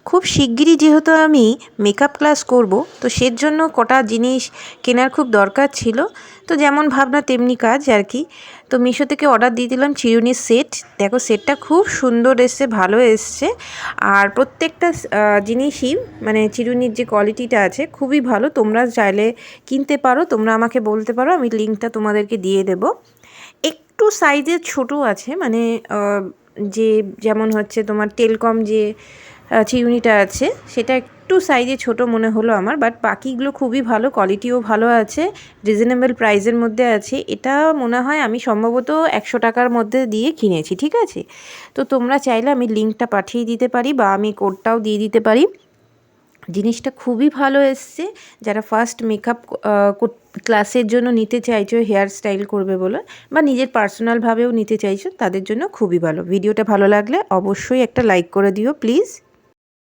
খুব শিগগিরই যেহেতু আমি মেকআপ ক্লাস করব, তো সের জন্য কটা জিনিস কেনার খুব দরকার ছিল। তো যেমন ভাবনা তেমনি কাজ আর কি। তো মিশো থেকে অর্ডার দিয়ে দিলাম চিরুনির সেট। দেখো সেটটা খুব সুন্দর এসছে, ভালো এসছে। আর প্রত্যেকটা জিনিসই মানে চিরুনির যে কোয়ালিটিটা আছে খুবই ভালো। তোমরা চাইলে কিনতে পারো, তোমরা আমাকে বলতে পারো, আমি লিঙ্কটা তোমাদেরকে দিয়ে দেবো। একটু সাইজে ছোট আছে, মানে যে যেমন হচ্ছে তোমার টেলকম যে চিরুনিটা আছে সেটা একটু সাইজে ছোট মনে হলো আমার, বাট বাকিগুলো খুবই ভালো, কোয়ালিটিও ভালো আছে, রিজনেবল প্রাইসের মধ্যে আছে। এটা মনে হয় আমি সম্ভবত 100 টাকার মধ্যে দিয়ে কিনেছি, ঠিক আছে। তো তোমরা চাইলে আমি লিঙ্কটা পাঠিয়ে দিতে পারি বা আমি কোডটাও দিয়ে দিতে পারি। জিনিসটা খুবই ভালো এসছে। যারা ফার্স্ট মেকআপ ক্লাসের জন্য নিতে চাইছো, হেয়ার স্টাইল করবে বলে, বা নিজের পার্সোনালভাবেও নিতে চাইছো, তাদের জন্য খুবই ভালো। ভিডিওটা ভালো লাগলে অবশ্যই একটা লাইক করে দিও প্লিজ।